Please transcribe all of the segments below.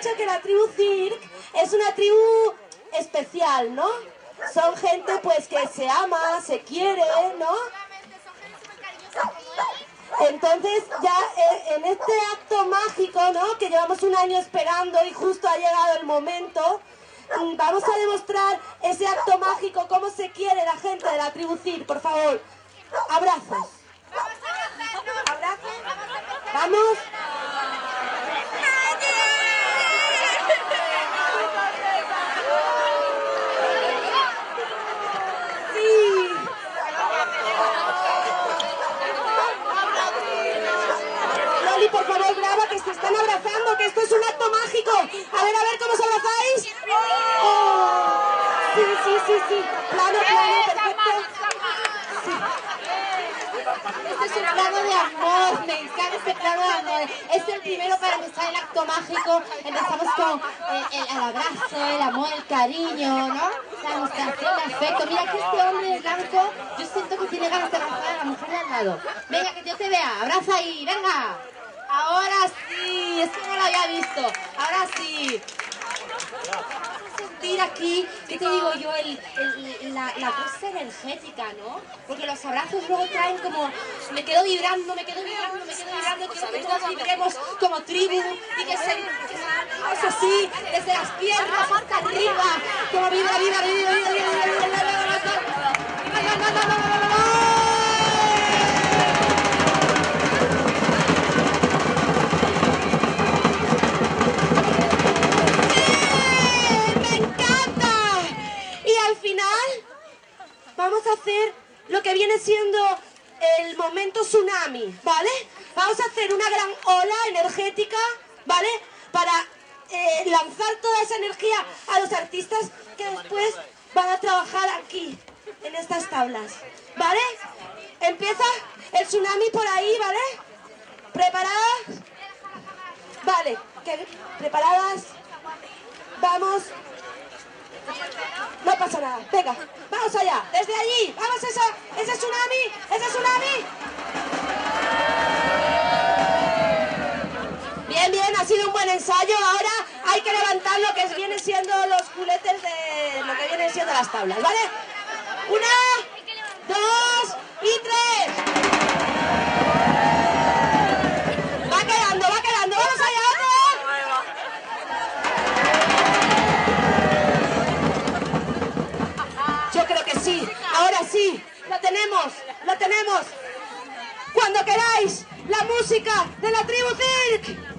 dicho que la tribu Circ es una tribu especial, ¿no? Son gente pues que se ama, se quiere, ¿no? Entonces ya en este acto mágico, ¿no? Que llevamos un año esperando y justo ha llegado el momento, vamos a demostrar ese acto mágico, cómo se quiere la gente de la tribu Circ, por favor. Abrazos. ¿Abrazos? ¿Vamos? Sí. Loli, por favor, graba que se están abrazando, que esto es un acto mágico. A ver, ¿cómo os abrazáis? Oh. Sí. Plano, perfecto. Sí. Este es un plano de amor, me encanta este plano de amor. Es el primero para empezar el acto mágico. Empezamos con el abrazo, el amor, el cariño, ¿no? La demostración de afecto. Mira que este hombre blanco, yo siento que tiene ganas de abrazar a la mujer de al lado. Venga, que yo te vea, abraza ahí, venga. Ahora sí, es que no lo había visto. Ahora sí. Sentir aquí, ¿qué te digo yo? La cosa energética, ¿no? Porque los abrazos luego traen como, me quedo vibrando, quiero que todos vibremos como tribu y que sentimos así, desde las piernas hasta arriba, como vibra. Vamos a hacer lo que viene siendo el momento tsunami, ¿vale? Vamos a hacer una gran ola energética, ¿vale? Para lanzar toda esa energía a los artistas que después van a trabajar aquí, en estas tablas, ¿vale? Empieza el tsunami por ahí, ¿vale? ¿Preparadas? Vale, ¿preparadas? Vamos. No pasa nada, venga, vamos allá, desde allí, vamos ese tsunami. Bien, ha sido un buen ensayo, ahora hay que levantar lo que vienen siendo los culetes de lo que vienen siendo las tablas, ¿vale? 1, 2 y 3. Va quedando, vamos allá, Yo creo que sí, ahora sí, lo tenemos. Cuando queráis, la música de la tribu Circ.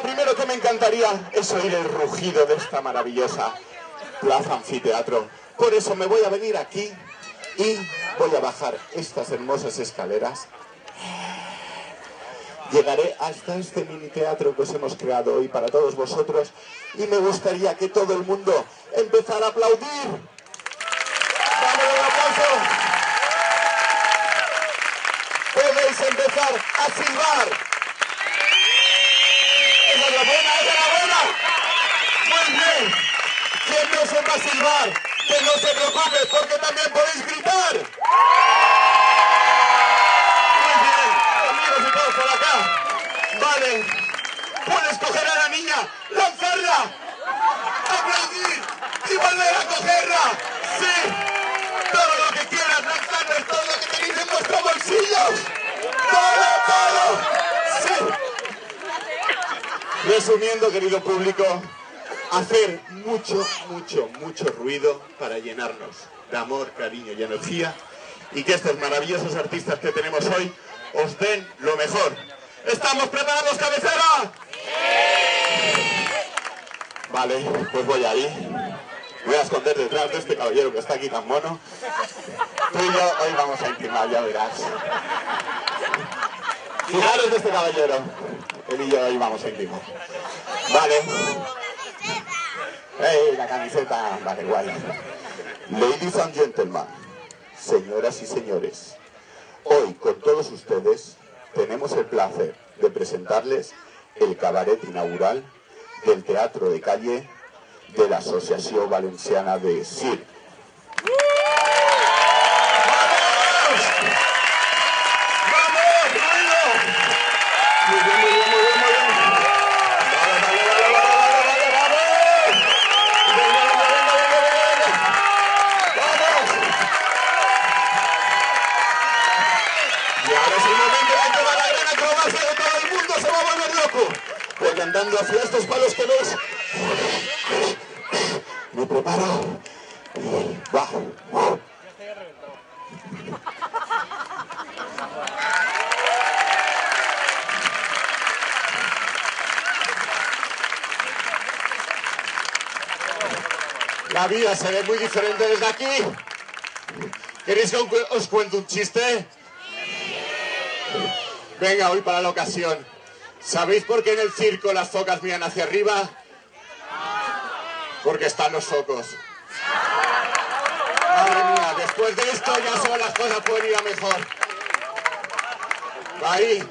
primero que me encantaría es oír el rugido de esta maravillosa plaza anfiteatro. Por eso me voy a venir aquí y voy a bajar estas hermosas escaleras. Llegaré hasta este mini teatro que os hemos creado hoy para todos vosotros y me gustaría que todo el mundo empezara a aplaudir. ¡Dámosle un aplauso! Podéis empezar a silbar. ¡Esa es la buena! ¡Esa es la buena! Muy bien. ¿Quién no sepa silbar? Que no se preocupe porque también podéis gritar. Muy bien. Amigos y todos por acá. Vale. Puedes coger a la niña, lanzarla, aplaudir y volver a cogerla. Sí. Todo lo que quieras, lanzarla, todo lo que tenéis en vuestros bolsillos. Todo. Sí. Resumiendo, querido público, hacer mucho ruido para llenarnos de amor, cariño y energía y que estos maravillosos artistas que tenemos hoy os den lo mejor. ¿Estamos preparados, cabecera? ¡Sí! Vale, pues voy ahí. Voy a esconder detrás de este caballero que está aquí tan mono. Tú y yo hoy vamos a intimar, ya verás. Fijaros de este caballero. Él y yo hoy vamos a intimar. Vale. ¡Ey, la camiseta! Vale, guay. Ladies and gentlemen, señoras y señores, hoy con todos ustedes tenemos el placer de presentarles el cabaret inaugural del Teatro de Calle de la Asociación Valenciana de Circ. Porque andando hacia estos palos que ves, me preparo. Va. La vida se ve muy diferente desde aquí. ¿Queréis que os cuente un chiste? Venga, hoy para la ocasión. ¿Sabéis por qué en el circo las focas miran hacia arriba? Porque están los focos. Madre mía, después de esto ya solo las cosas pueden ir a mejor. Ahí.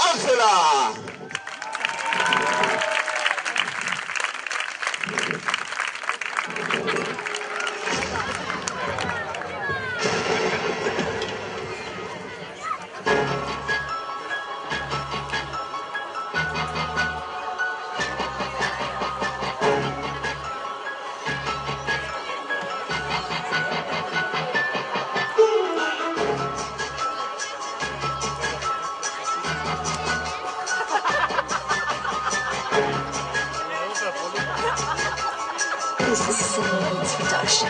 ¡Ángela! This is Cinema's production.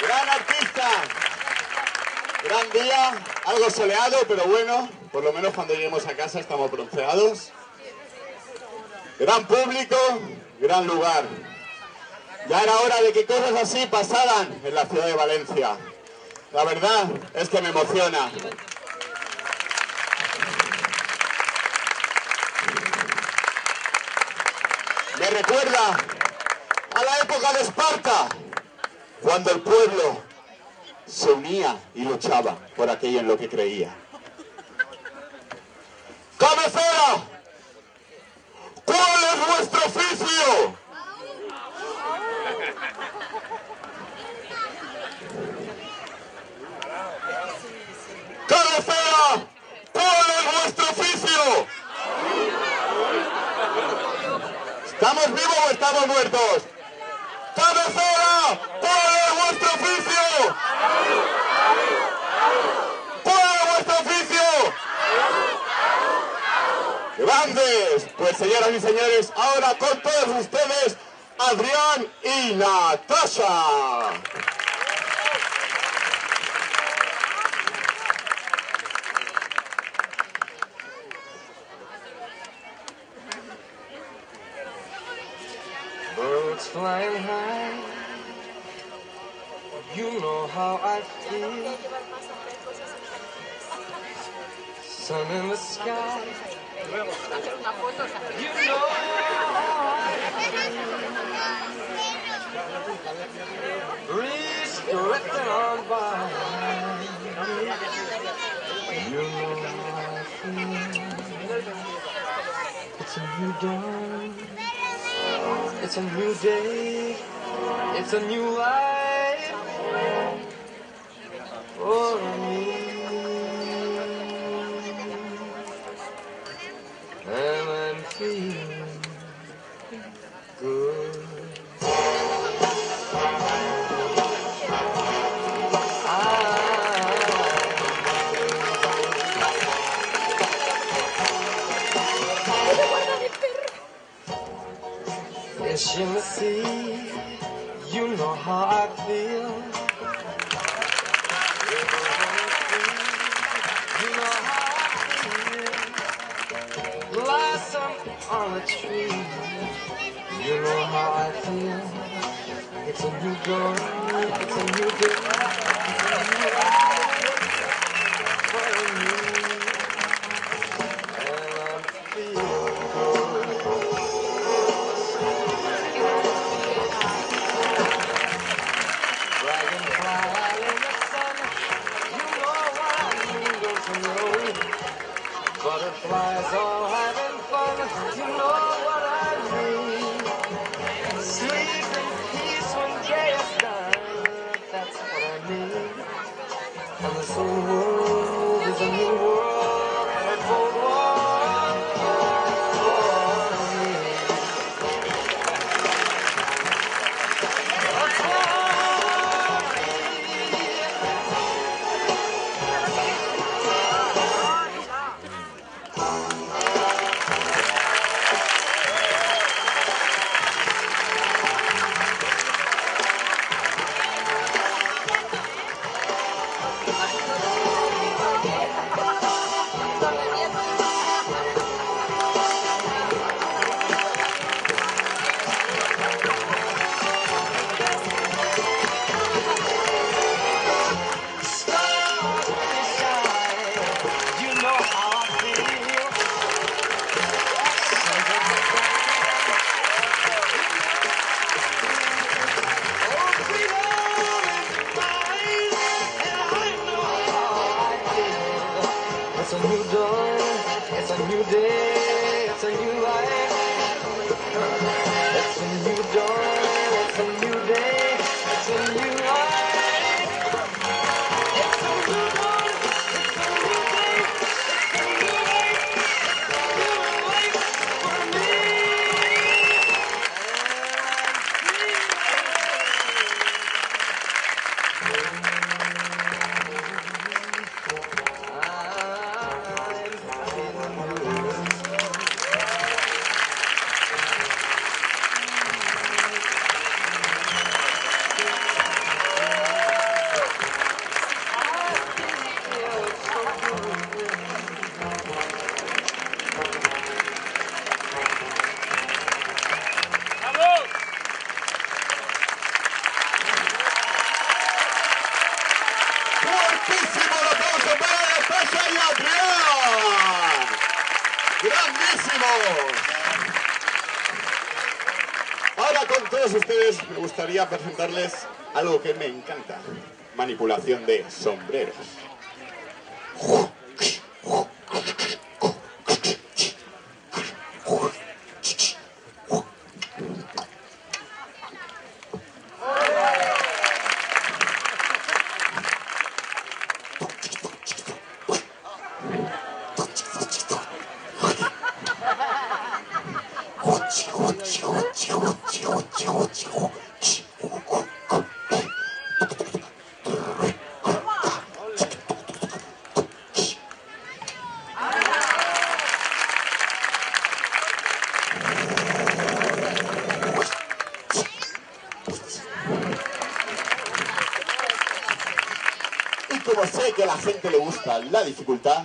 Gran artista, gran día, algo soleado, pero bueno, por lo menos cuando lleguemos a casa estamos bronceados. Gran público, gran lugar. Ya era hora de que cosas así pasaran en la ciudad de Valencia. La verdad es que me emociona. Me recuerda a la época de Esparta, cuando el pueblo se unía y luchaba por aquello en lo que creía. ¡Cabecera! ¿Cuál es vuestro oficio? ¡Cabecera! ¿Cuál es vuestro oficio? ¿Estamos vivos o estamos muertos? ¡Cabecera! ¿Cuál es vuestro oficio? ¿Cuál es vuestro oficio? ¡Grandes! Pues señoras y señores, ahora con todos ustedes, Adrián y Natasha. Birds flying high, you know how I feel. Sun in the sky, you know how I feel. Breeze drifting on by, you know how I feel. It's a new dawn. It's a new day, it's a new life for me. And I'm feeling good. Fish in the sea, you know how I feel. You know how I feel. Blossom on a tree, you know how I feel. It's a new dawn, it's a new day, it's a new life for me. And I'm feeling good. Dragonfly in the sun, you know what I mean, don't you know? Butterflies all having fun, you know what I mean. Sleep in peace when day is done, that's what I mean. And this whole world is a new world, and a cold one for me. That's what it's a new dawn, it's a new day, it's a new life. It's a new dawn, it's a new day, it's a new life. It's a new dawn, it's a new day, it's a new life. ¡Fuertísimo el aplauso para Natasha y Adrián! ¡Grandísimos! Ahora con todos ustedes me gustaría presentarles algo que me encanta. Manipulación de sombreros. Y como sé que a la gente le gusta la dificultad,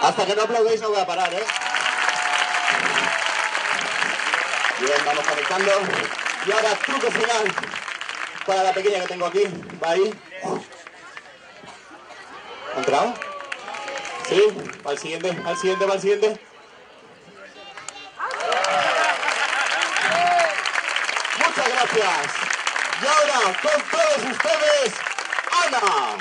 hasta que no aplaudéis no voy a parar, ¿eh? Bien, vamos conectando. Y ahora truco final para la pequeña que tengo aquí. Va ahí. ¿Ha entrado? ¿Sí? Va al siguiente, al siguiente, va al siguiente. Muchas gracias. Y ahora, con todos ustedes, Ana.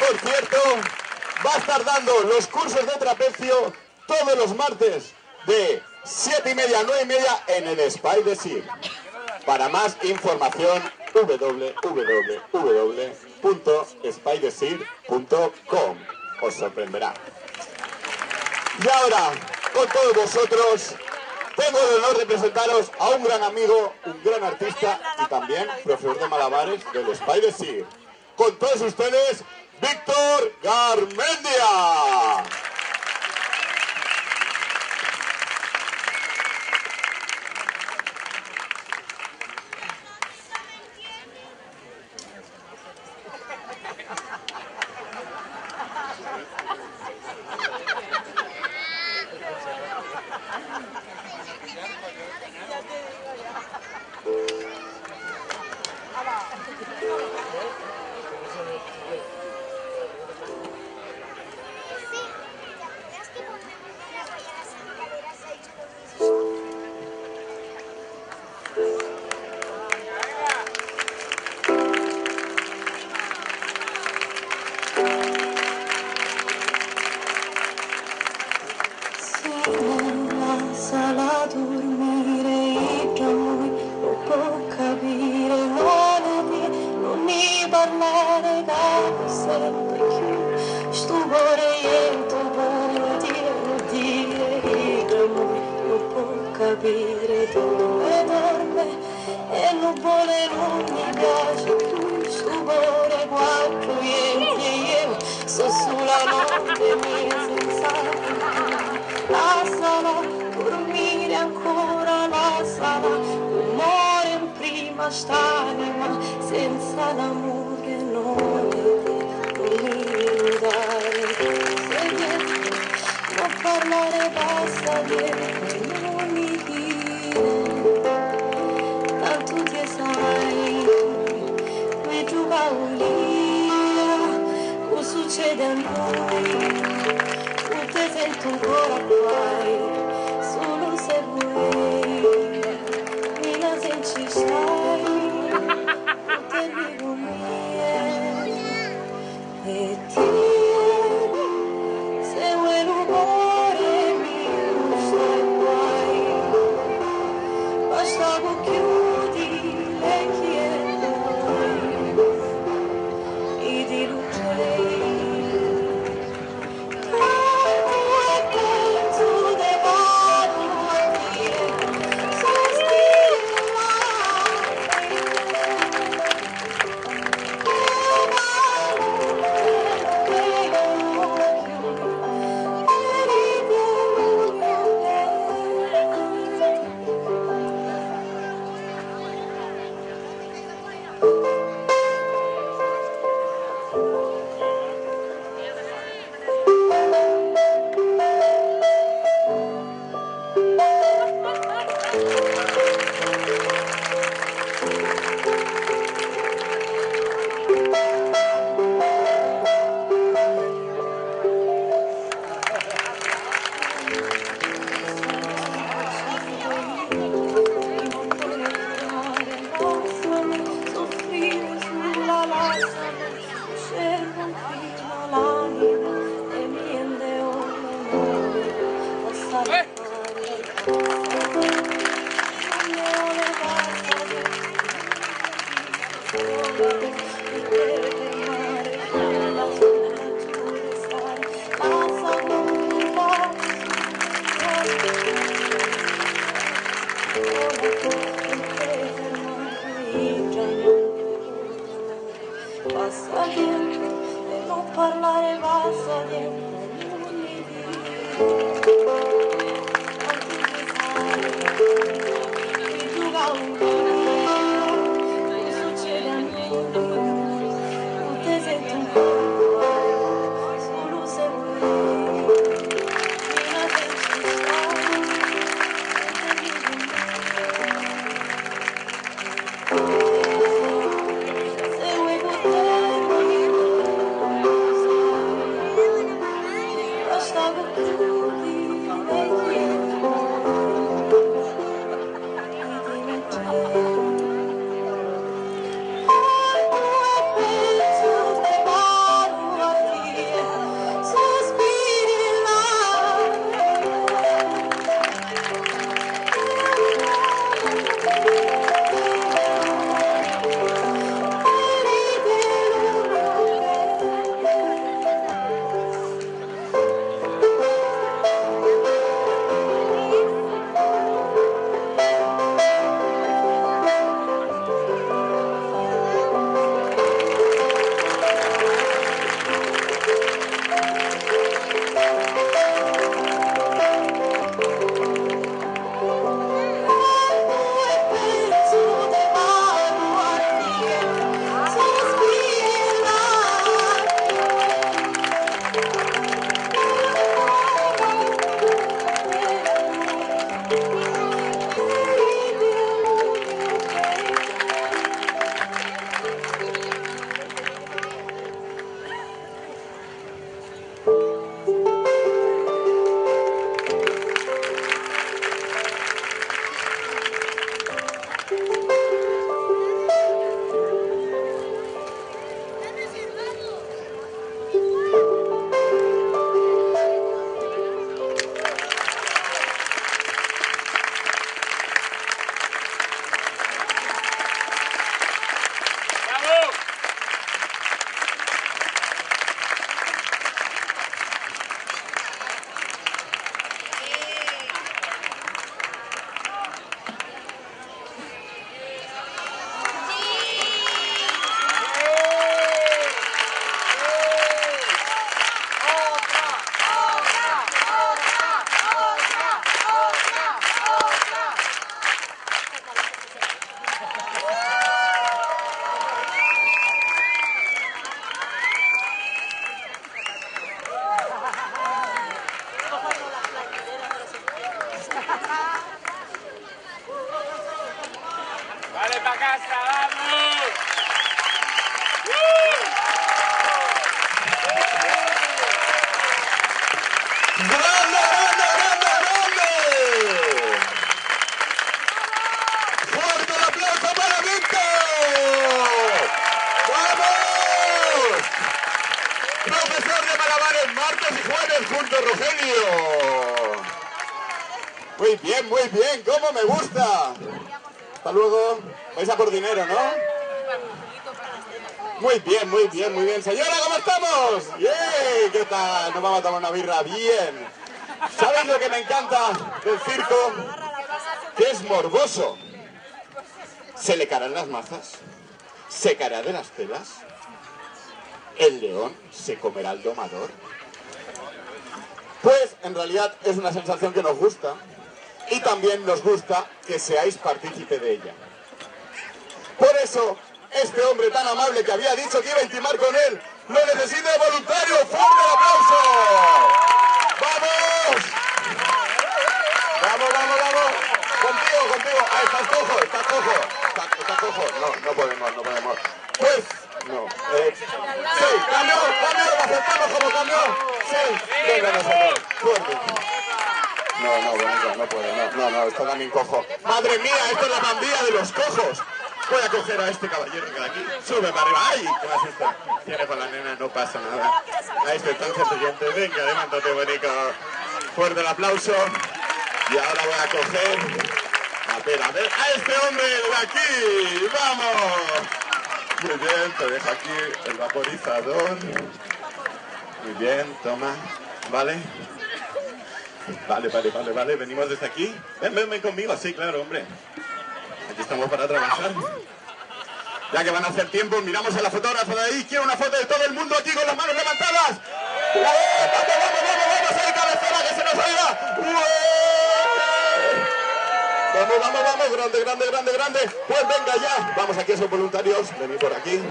por cierto, va a estar dando los cursos de trapecio todos los martes de 7:30 a 9:30 en el Spider Cirque. Para más información, www.spidercirque.com. Os sorprenderá. Y ahora, con todos vosotros, tengo el honor de presentaros a un gran amigo, un gran artista y también profesor de malabares del Spider Cirque. Con todos ustedes, Víctor Garmendia. Sala dormire e tra noi non può capire, non mi parlare da sempre più. Sto cuore e tu vuoi dire e tra noi non può capire dove dorme e non vuole, non mi piace più. Sto cuore quattro io sto sulla notte mia senza la sala, dormire ancora la sala, muore in prima st'anima, senza l'amore non mi dare. Non parlare basta niente, non mi dire, tanto ti sai, mi giocavo lì, cosa succede a noi? Non ti sento ancora mai, solo se vuoi, mi la se ci stai, non te dico mia, e ti, se vuoi un cuore mio stai guai, basta che chiudi le chiede, e di luce. Basta niente, e non parlare basta niente, non mi dire, tanto ti sai, mi giuga un po', non succede a noi, non ti sento ancora, solo se vuoi, mi la senti stare, non ti dico se vuoi potermi, basta che chiudi le chiedi, martes y jueves junto a Rogelio. Muy bien, cómo me gusta. Hasta luego. Vais a por dinero, ¿no? Muy bien. Señora, ¿cómo estamos? ¡Yey! ¿Qué tal? Nos vamos a tomar una birra. Bien. ¿Sabéis lo que me encanta del circo? Que es morboso. Se le caerán las mazas. Se caerá de las telas. El león se comerá al domador. Pues en realidad es una sensación que nos gusta. Y también nos gusta que seáis partícipe de ella. Por eso, este hombre tan amable que había dicho que iba a intimar con él, lo necesita de voluntario. ¡Fuerte el aplauso! ¡Vamos! ¡Vamos! Contigo. Ah, estás cojo. No podemos. Pues, no. Sí, cambio, lo aceptamos como cambio. Sí, venga nosotros. Fuerte. No puedo, no, esto también cojo. ¡Madre mía, esto es la pandilla de los cojos! Voy a coger a este caballero que de aquí. Sube para arriba. ¡Ay! ¿Qué me asusta? Cierre con la nena, no pasa nada. A este tan sencillante. Venga, levántate, bonito. Fuerte el aplauso. Y ahora voy a coger... A ver, a este hombre de aquí. ¡Vamos! Muy bien, te dejo aquí el vaporizador. Muy bien, toma. ¿Vale? Vale, venimos desde aquí. Ven conmigo, sí, claro, hombre. Aquí estamos para trabajar. Ya que van a hacer tiempo, miramos a la fotógrafa de ahí. Quiero una foto de todo el mundo aquí con las manos levantadas. ¡Vamos! ¡Ahí cabezona, que se nos oiga! ¡Vamos! ¡Grande! Pues venga ya. Vamos aquí a esos voluntarios. Venid por aquí.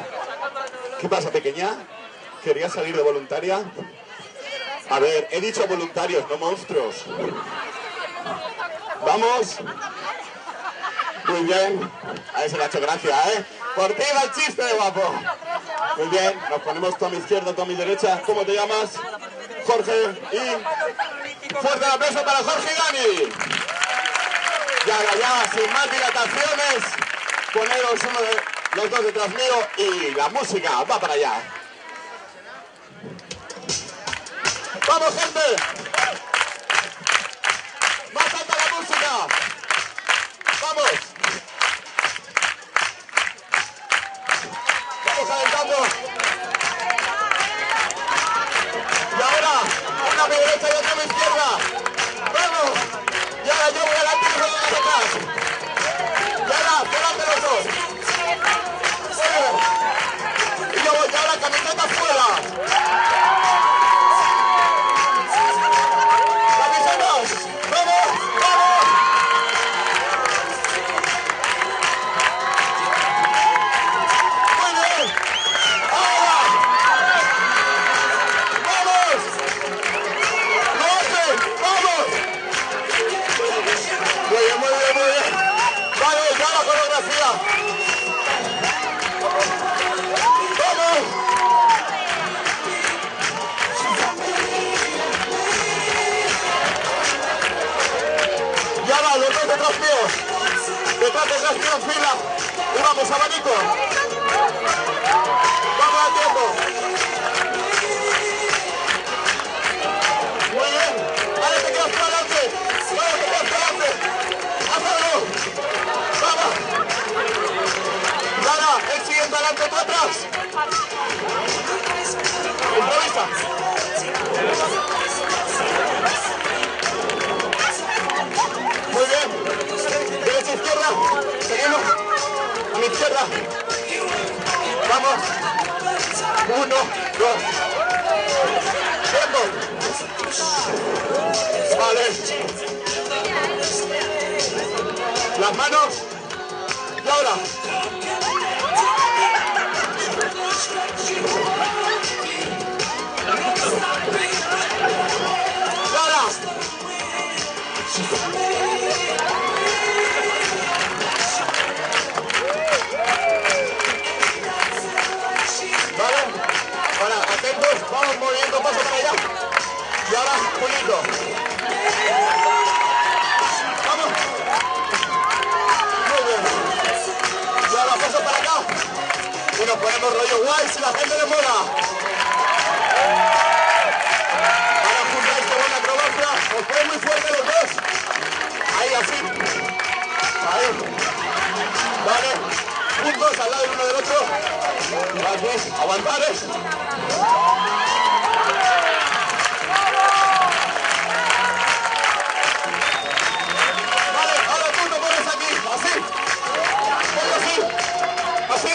¿Qué pasa, pequeña? ¿Querías salir de voluntaria? A ver, he dicho voluntarios, no monstruos. Vamos. Muy bien. A ese le ha hecho gracia, ¿eh? Por ti va el chiste, guapo. Muy bien. Nos ponemos tú a mi izquierda, tú a mi derecha. ¿Cómo te llamas? Jorge. Y fuerte el aplauso para Jorge y Dani. Ya, sin más dilataciones. Poneros los dos detrás mío y la música va para allá. ¡Vamos, gente! ¡Más alta la música! ¡Vamos! ¡Vamos calentando! Y ahora, una a mi derecha y otra a mi izquierda. ¡Vamos! Y ahora yo voy adelante y vosotros atrás. Y ahora, delante los dos. Y yo voy ahora camiseta afuera. Detrás mío en fila. Y vamos, abanico. Vamos al tiempo. Muy bien. Vale, te quedas para adelante. Vamos, te quedas para adelante. Hazlo. Vamos. Y ahora, el siguiente adelante, tú atrás. Improvisa. Muy bien. Derecha, izquierda. Seguimos. A mi izquierda. Vamos. 1, 2. Tiempo. Vale. Las manos. Y ahora. Y ahora. Vamos moviendo paso para allá. Y ahora, bonito. Vamos. Muy bien. Y ahora paso para acá. Y nos ponemos rollo guay si la gente le mola. Aguantar, Vale, ahora tú te pones aquí, así. Ponlo así. Así.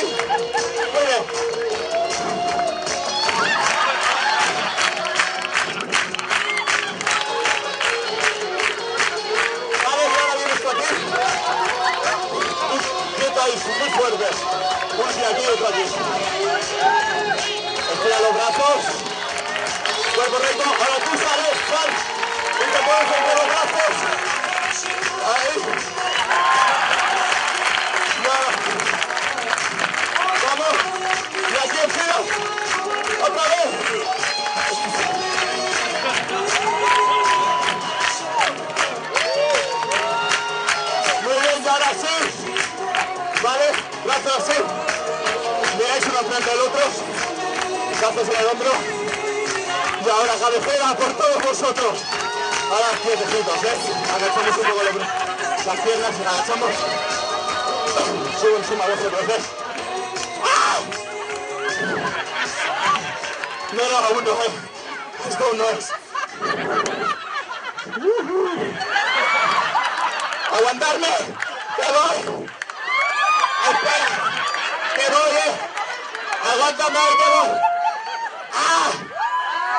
Muy bien. Vale, y ahora vienes tú aquí. Quieto ahí, muy fuerte. Un sí aquí y otro aquí. Estira los brazos. Cuerpo recto. Ahora tú sales, sal. Y te pones entre los brazos. Ahí. Ya. Vamos. Y aquí estira. Otra vez. Muy bien, y ahora sí. Vale, brazos así. Miráis uno frente al otro. Brazos en el hombro. Y ahora cabecera por todos vosotros. Ahora quietecitos, agachamos un poco las piernas, agachamos. Subo encima de vosotros, ¡Ah! No, aún no, Esto aún no es. ¡Aguantarme! ¡Que voy! ¡Espera! ¡Que voy, ¡Aguántame, que voy! ¡Ah!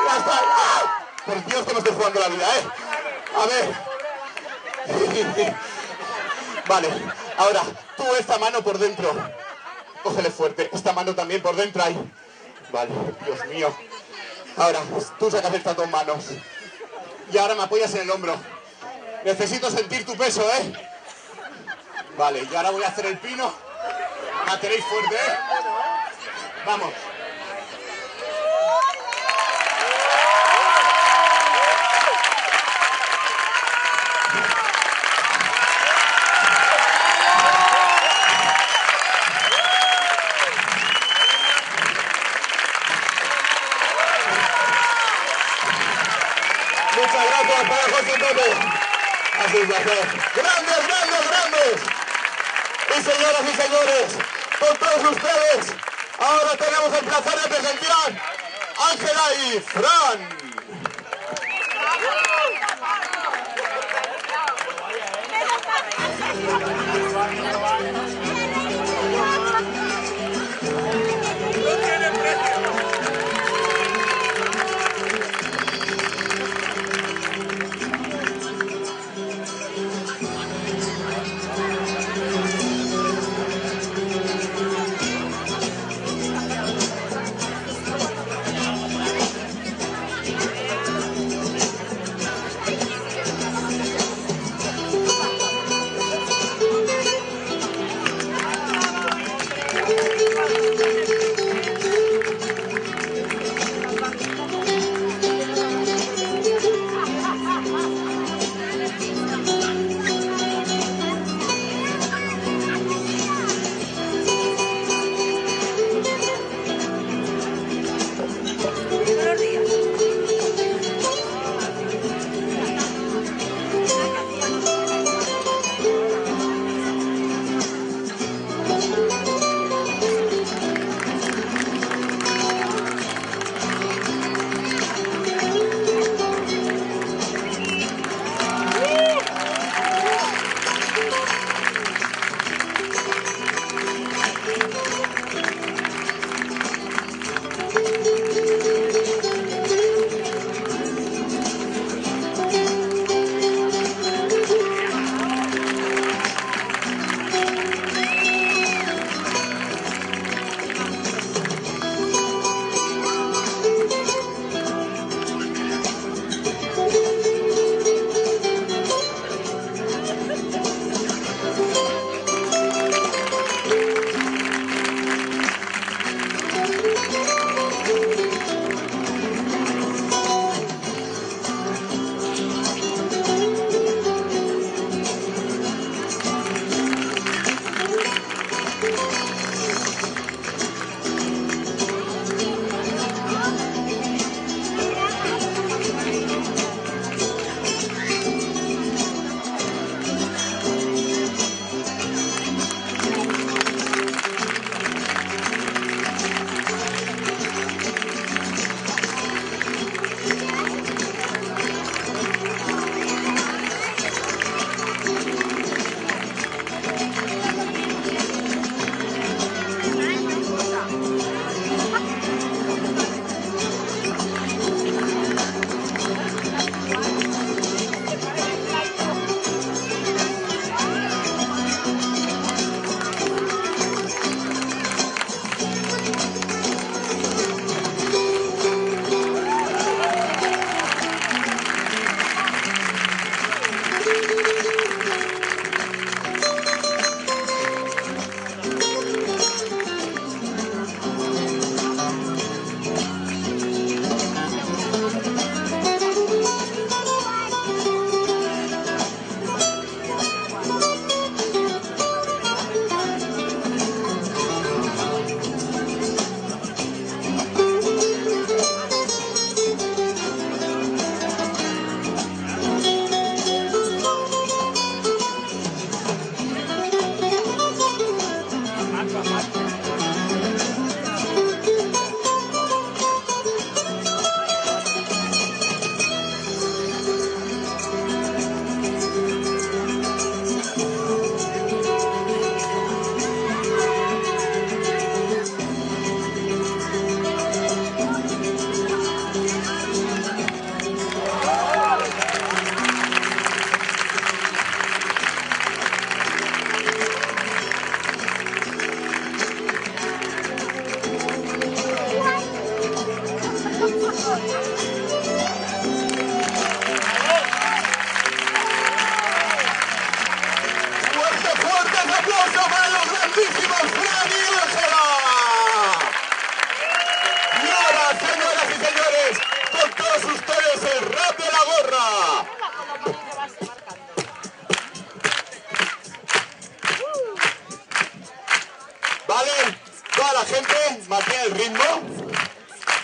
¡Ya está! ¡Ah! Por Dios que me estoy jugando la vida, A ver. Vale, ahora, tú esta mano por dentro. Cógele fuerte. Esta mano también por dentro ahí. Vale, Dios mío. Ahora, tú sacas estas dos manos. Y ahora me apoyas en el hombro. Necesito sentir tu peso, Vale, y ahora voy a hacer el pino. La tenéis fuerte, Vamos. Muchas gracias para José Pepe. Así es, grandes, grandes, grandes. Y señoras y señores, con todos ustedes, ahora tenemos el placer de presentar a Ángela y Fran.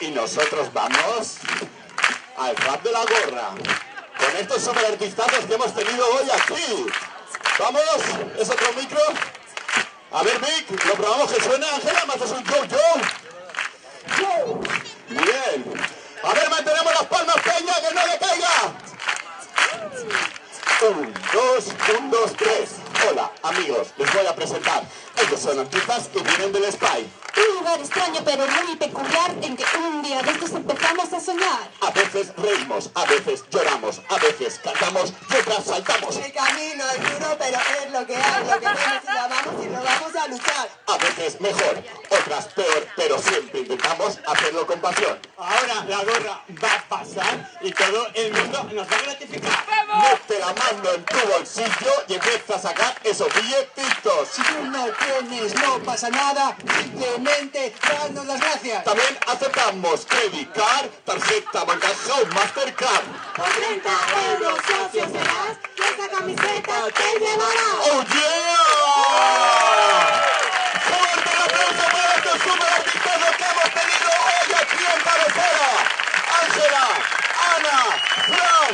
y nosotros vamos al rap de la gorra. Con estos super artistazos que hemos tenido hoy aquí. Vamos, ¿es otro micro? A ver, Vic, lo probamos que suena. Ángela, ¿me haces un yo? Bien. A ver, mantenemos las palmas, Peña, que no le caiga. 1, 2, 3. Hola, amigos, les voy a presentar. Ellos son artistas y vienen del Spy. Un lugar extraño pero muy peculiar en que un día de estos empezamos a soñar. A veces reímos, a veces lloramos, a veces cantamos y otras saltamos. El camino es duro, pero es lo que hay, lo que tenemos y la vamos y nos vamos a luchar. A veces mejor, otras peor, pero siempre intentamos hacerlo con pasión. Ahora la gorra va a pasar y todo el mundo nos va a gratificar. Mete la mano en tu bolsillo y empieza a sacar esos billetitos. Si tú no tienes, no pasa nada, simplemente danos las gracias. También aceptamos credit card, tarjeta bancaja o Mastercard. Por 30 euros socio serás y esa camiseta te llevarás. ¡Oh, yeah! ¡Fuerte el aplauso para estos super artistas que hemos tenido hoy aquí en Cabecera! Ángela, Ana, Fran,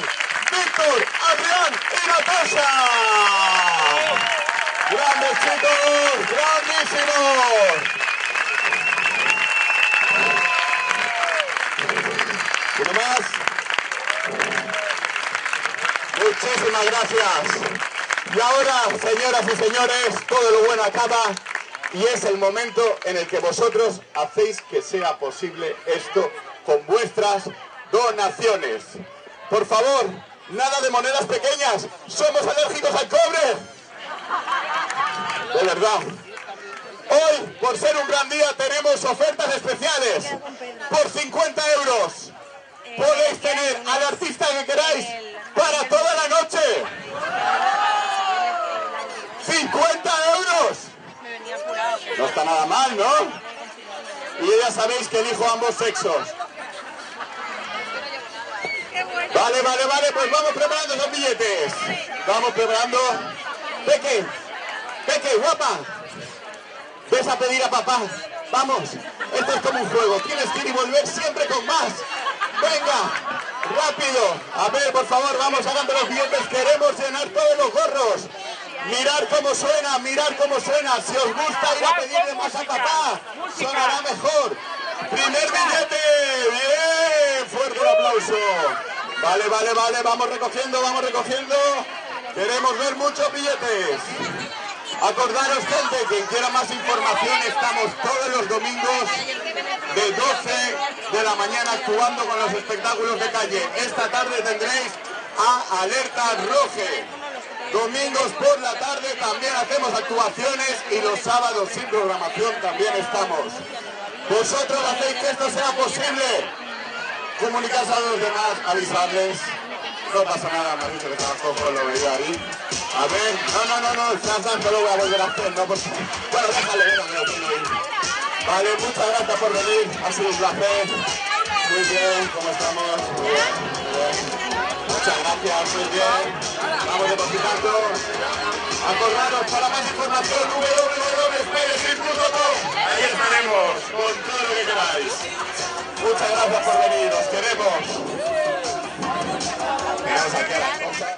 Víctor, Adrián y Natasha. ¡Grandes chicos! ¡Grandísimos! ¿Uno más? Muchísimas gracias. Y ahora, señoras y señores, todo lo bueno acaba y es el momento en el que vosotros hacéis que sea posible esto con vuestras donaciones. Por favor, nada de monedas pequeñas. ¿Somos alérgicos al cobre? De verdad. Hoy, por ser un gran día, tenemos ofertas especiales. Por 50 euros podéis tener al artista que queráis para toda la noche. 50 euros. No está nada mal, ¿no? Y ya sabéis que elijo ambos sexos. Vale, pues vamos preparando esos billetes. Vamos preparando. Peque, guapa. Ves a pedir a papá. Vamos, esto es como un juego. Tienes que ir y volver siempre con más. Venga, rápido. A ver, por favor, vamos sacando los billetes. Queremos llenar todos los gorros. Mirad cómo suena, mirad cómo suena. Si os gusta ir a pedirle más a papá, sonará mejor. Primer billete. Bien, fuerte el aplauso. Vale, vamos recogiendo. Queremos ver muchos billetes. Acordaros, gente, quien quiera más información, estamos todos los domingos de 12 de la mañana actuando con los espectáculos de calle. Esta tarde tendréis a Alerta Roje. Domingos por la tarde también hacemos actuaciones y los sábados sin programación también estamos. Vosotros hacéis que esto sea posible. Comunicad a los demás, avisarles. No pasa nada, me ha dicho que estaba cojo, lo veía ahí. A ver, no, el flash dance no lo voy a volver a hacer, ¿no? Porque... Bueno, déjale, ahí. Vale, muchas gracias por venir, ha sido un placer. Muy bien, ¿cómo estamos? Muy bien. Muchas gracias, muy bien. Vamos depositando. Acordaros, para más información, www.spedecir.com. Ahí estaremos, con todo lo que queráis. Muchas gracias por venir, os queremos. Vamos aquí a la cosa.